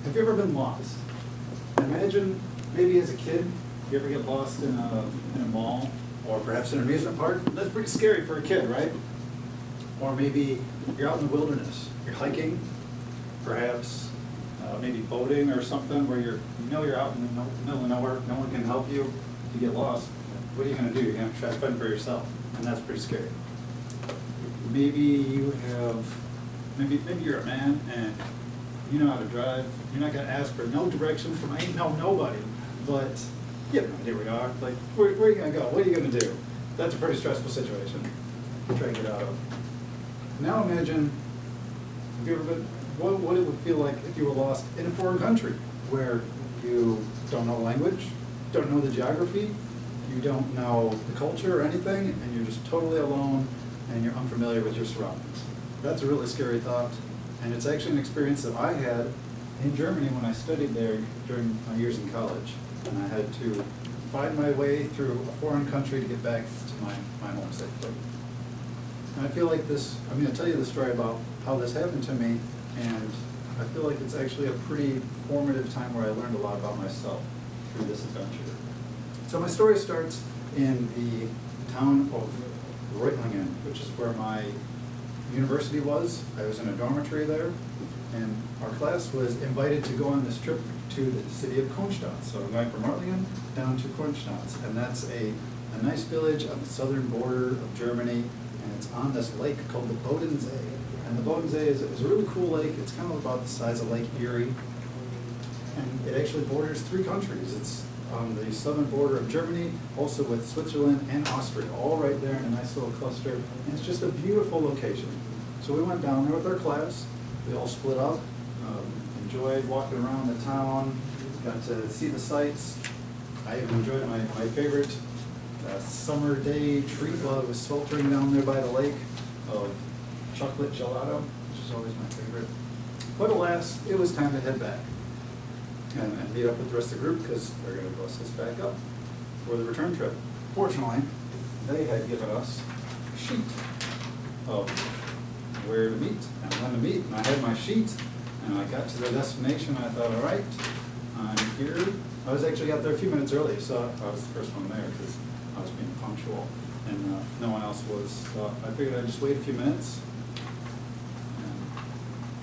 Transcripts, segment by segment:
Have you ever been lost? Imagine maybe as a kid, you ever get lost in a mall or perhaps an amusement park? That's pretty scary for a kid, right? Or maybe you're out in the wilderness, you're hiking, perhaps maybe boating or something where you're out in the middle of nowhere, no one can help you. If you get lost, what are you going to do? You're going to try to fend for yourself, and that's pretty scary. Maybe you're a man and you know how to drive. You're not going to ask for no direction from nobody, but you have no idea where you are. Like, where are you going to go? What are you going to do? That's a pretty stressful situation to try and get out of. Now imagine, have you ever been, what it would feel like if you were lost in a foreign country where you don't know the language, don't know the geography, you don't know the culture or anything, and you're just totally alone and you're unfamiliar with your surroundings. That's a really scary thought, and it's actually an experience that I had in Germany when I studied there during my years in college, and I had to find my way through a foreign country to get back to my home safely. And I feel like I'm going to tell you the story about how this happened to me, and I feel like it's actually a pretty formative time where I learned a lot about myself through this adventure. So my story starts in the town of Reutlingen, which is where my university was. I was in a dormitory there, and our class was invited to go on this trip to the city of Konstanz. So I'm going from Reutlingen down to Konstanz, and that's a nice village on the southern border of Germany, and it's on this lake called the Bodensee. And the Bodensee is a really cool lake. It's kind of about the size of Lake Erie, and it actually borders 3 countries. It's on the southern border of Germany, also with Switzerland and Austria, all right there in a nice little cluster. And it's just a beautiful location. So we went down there with our class. We all split up, enjoyed walking around the town, got to see the sights. I even enjoyed my favorite summer day treat while it was sweltering down there by the lake of chocolate gelato, which is always my favorite. But alas, it was time to head back and meet up with the rest of the group because they're going to bus us back up for the return trip. Fortunately, they had given us a sheet of where to meet and when to meet, and I had my sheet, and I got to the destination, and I thought, all right, I'm here. I was actually out there a few minutes early, so I was the first one there because I was being punctual, and no one else was. So I figured I'd just wait a few minutes.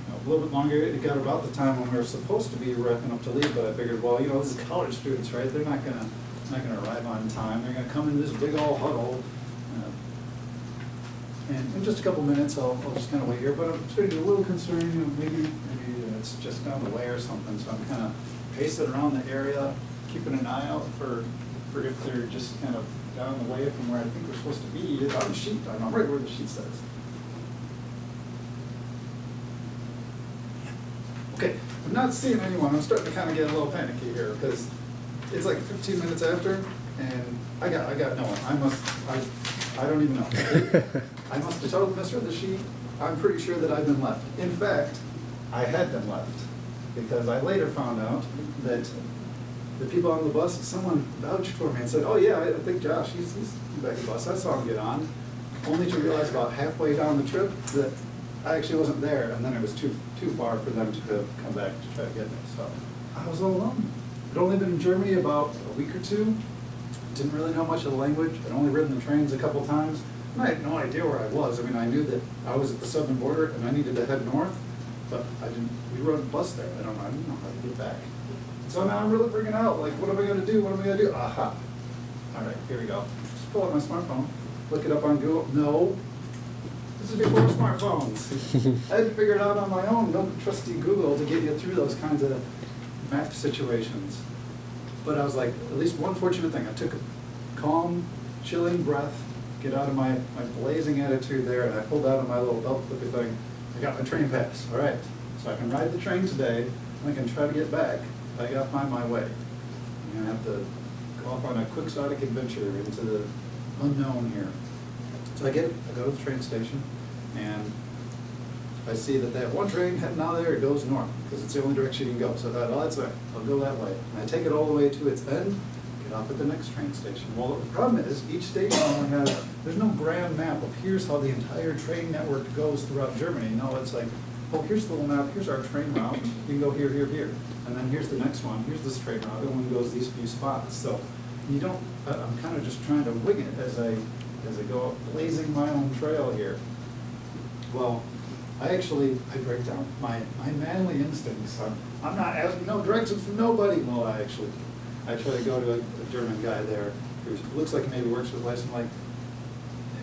A little bit longer. It got about the time when we were supposed to be wrapping up to leave, but I figured, well, this is college students, right? They're not gonna arrive on time. They're gonna come in this big old huddle, and in just a couple minutes, I'll just kind of wait here. But I'm starting to get a little concerned. Maybe it's just down the way or something. So I'm kind of pacing around the area, keeping an eye out for if they're just kind of down the way from where I think we're supposed to be. It's on the sheet. I know right where the sheet says. Okay, I'm not seeing anyone. I'm starting to kind of get a little panicky here because it's like 15 minutes after, and I got no one. I don't even know. I must have totally misread the sheet. I'm pretty sure that I've been left. In fact, I had been left because I later found out that the people on the bus, someone vouched for me and said, oh yeah, I think Josh, he's back in the bus. I saw him get on, only to realize about halfway down the trip that I actually wasn't there, and then it was too far for them to come back to try to get me. So I was all alone. I'd only been in Germany about a week or 2. Didn't really know much of the language. I'd only ridden the trains a couple times. And I had no idea where I was. I mean, I knew that I was at the southern border and I needed to head north, but we rode a bus there. I didn't know how to get back. So now I'm really freaking out. Like, what am I going to do? What am I going to do? Aha. All right, here we go. Just pull out my smartphone, look it up on Google. No. This is before smartphones. I had to figure it out on my own. No trusty Google to get you through those kinds of map situations. But I was like, at least one fortunate thing. I took a calm, chilling breath, get out of my blazing attitude there, and I pulled out of my little belt clippy thing. I got my train pass. All right, so I can ride the train today, and I can try to get back. But I got to find my way. I'm going to have to go off on a quixotic adventure into the unknown here. So I go to the train station, and I see that they have one train heading out there. It goes north because it's the only direction you can go. So I thought, oh, that's right. I'll go that way. And I take it all the way to its end, get off at the next train station. Well, the problem is each station only has, there's no grand map of here's how the entire train network goes throughout Germany. No, it's like oh, here's the little map, here's our train route, you can go here, here, here. And then here's the next one, here's this train route, it only goes these few spots. So you don't, I'm kind of just trying to wing it as I go up, blazing my own trail here. Well, I break down. My manly instincts, I'm not asking no directions from nobody. Well, I try to go to a German guy there who looks like he maybe works with lights. I'm like,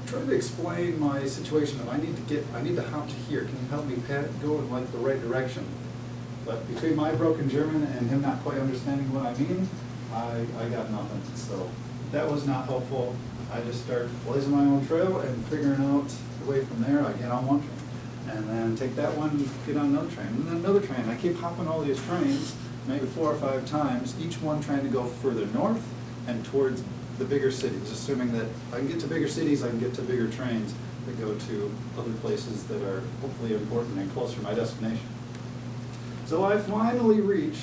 trying to explain my situation of I need to hop to here. Can you help me go in like the right direction? But between my broken German and him not quite understanding what I mean, I got nothing. So that was not helpful. I just start blazing my own trail and figuring out the way from there. I get on one train and then take that one, get on another train, and then another train. I keep hopping all these trains, maybe 4 or 5 times, each one trying to go further north and towards the bigger cities, assuming that if I can get to bigger cities, I can get to bigger trains that go to other places that are hopefully important and closer to my destination. So I finally reach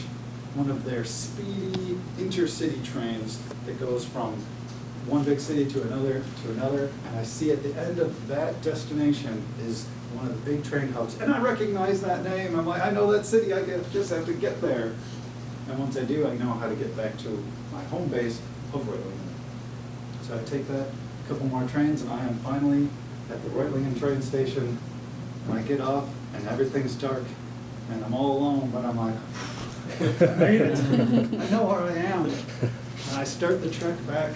one of their speedy intercity trains that goes from one big city to another, and I see at the end of that destination is one of the big train hubs, and I recognize that name. I'm like, I know that city, just have to get there. And once I do, I know how to get back to my home base of Reutlingen. So I take that, a couple more trains, and I am finally at the Reutlingen train station, and I get off, and everything's dark, and I'm all alone, but I'm like, I made it. I know where I am. And I start the trek back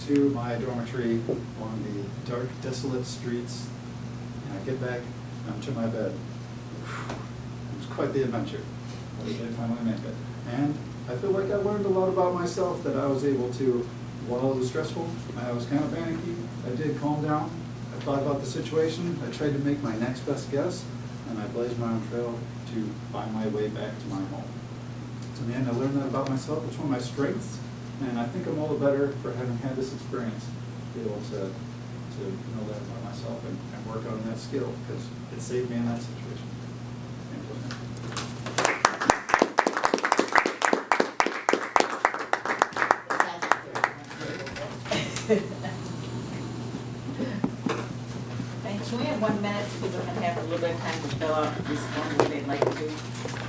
to my dormitory on the dark, desolate streets, and I get back, and I'm to my bed. It was quite the adventure, but I did finally make it. And I feel like I learned a lot about myself that I was able to, while it was stressful, I was kind of panicky, I did calm down, I thought about the situation, I tried to make my next best guess, and I blazed my own trail to find my way back to my home. So in the end, I learned that about myself. It's one of my strengths, and I think I'm all the better for having had this experience, to be able to know that about myself and work on that skill, because it saved me in that situation. Thanks. We have 1 minute, so people can have a little bit of time to fill out this form if they'd like to.